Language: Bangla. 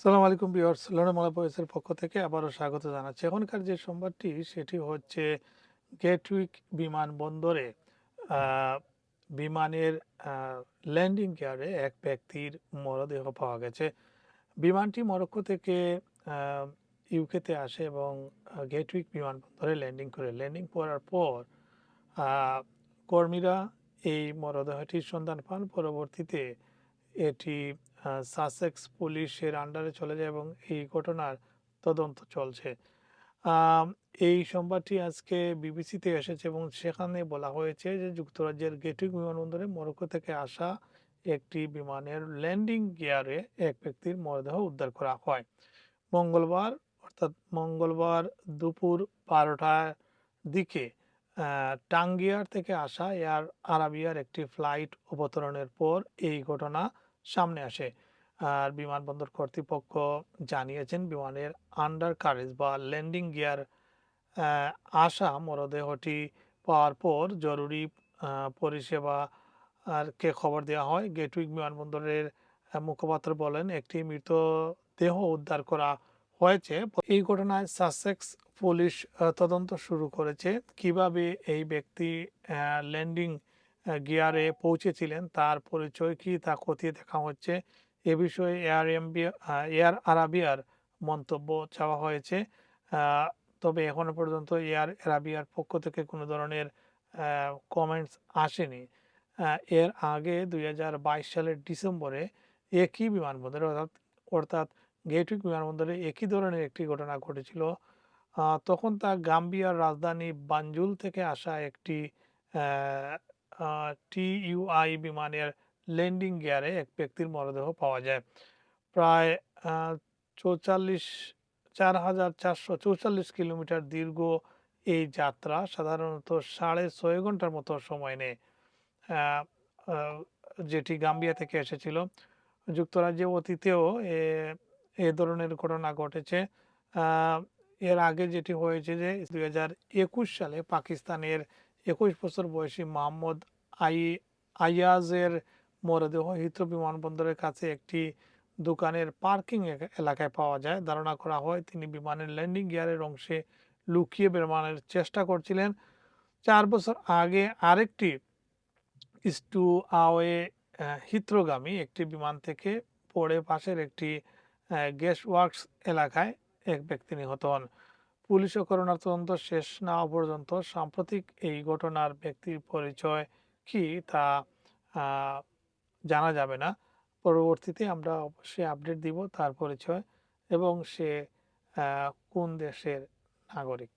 সালাম আলাইকুম ভিউয়ার্স, লন্ডন ভয়েসের পক্ষ থেকে আবারও স্বাগত জানাচ্ছি। এখনকার যে সংবাদটি সেটি হচ্ছে গেটউইক বিমানবন্দরে আহ, বিমানের ল্যান্ডিং গিয়ারে এক ব্যক্তির মরদেহ পাওয়া গেছে। বিমানটি মরক্কো থেকে আহ, ইউকেতে আসে এবং গেটউইক বিমানবন্দরে ল্যান্ডিং করার পর আহ, কর্মীরা এই মরদেহটির সন্ধান পান। পরবর্তীতে এটি সাসেক্স পুলিশের আন্ডারে চলে যায় এবং এই ঘটনার তদন্ত চলছে। আম, এই সংবাদটি আজকে বিবিসিতে এসেছে এবং সেখানে বলা হয়েছে যে যুক্তরাজ্যের গেটউইক বিমানবন্দরে মরক্কো থেকে আসা একটি বিমানের ল্যান্ডিং গিয়ারে এক ব্যক্তির মরদেহ উদ্ধার করা হয় মঙ্গলবার। মঙ্গলবার দুপুর 12টার দিকে টাঙ্গিয়ার থেকে আসা এয়ার আরাবিয়ার একটি ফ্লাইট অবতরণের পর এই ঘটনা সামনে আসে। আর বিমানবন্দর কর্তৃপক্ষ জানিয়েছেন বিমানের আন্ডার কারেজ বা ল্যান্ডিং গিয়ার আহ, আসা মরদেহটি পাওয়ার পর জরুরি পরিষেবা আর কে খবর দেওয়া হয়। গেটউইক বিমানবন্দরের মুখপাত্র বলেন একটি মৃতদেহ উদ্ধার করা হয়েছে। এই ঘটনায় সাসেক্স পুলিশ তদন্ত শুরু করেছে। কিভাবে এই ব্যক্তি ল্যান্ডিং গিয়ারে পৌঁছেছিলেন, তার পরিচয় কি তা খতিয়ে দেখা হচ্ছে। এ বিষয়ে এয়ার আরাবিয়ার মন্তব্য চাওয়া হয়েছে। আহ, তবে এখনো পর্যন্ত এয়ার আরাবিয়ার পক্ষ থেকে কোনো ধরনের কমেন্টস আসেনি। এর আগে 2022 সালের ডিসেম্বরে একই বিমানবন্দরে অর্থাৎ গেটউইক বিমানবন্দরে একই ধরনের একটি ঘটনা ঘটেছিল। তখন তা গাম্বিয়ার রাজধানী বানজুল থেকে আসা একটি টিইউআই বিমানের ল্যান্ডিং গিয়ারে এক ব্যক্তির মরদেহ পাওয়া যায়। প্রায় আহ, 4,444 দীর্ঘ এই যাত্রা সাধারণত 6.5 ঘন্টার মতো সময় নেয়। আহ, আহ, যেটি গাম্বিয়া থেকে এসেছিল। যুক্তরাজ্যে অতীতেও এ ধরনের ঘটনা ঘটেছে। আহ, এর আগে যেটি হয়েছে যে 2021 সালে পাকিস্তানের 21 বছর বয়সী মোহাম্মদ আই আইয়াজের মরদেহ হিথ্রো বিমানবন্দরের কাছে একটি দোকানের পার্কিং এলাকায় পাওয়া যায়। ধারণা করা হয় তিনি বিমানের ল্যান্ডিং গিয়ারের অংশে লুকিয়ে বিমানের চেষ্টা করছিলেন। 4 বছর আগে আরেকটি স্টুয়াওয়ে হিথ্রোগামী একটি বিমান থেকে পড়ে পাশের একটি গ্যাস ওয়ার্কস এলাকায় এক ব্যক্তি নিহত হন। পুলিশ ও করোনার তদন্ত শেষ না হওয়া পর্যন্ত সাম্প্রতিক এই ঘটনার ব্যক্তির পরিচয় কি তা আহ, জানা যাবে না। পরবর্তীতে আমরা অবশ্যই আপডেট দিব তার পরিচয় এবং সে কোন দেশের নাগরিক।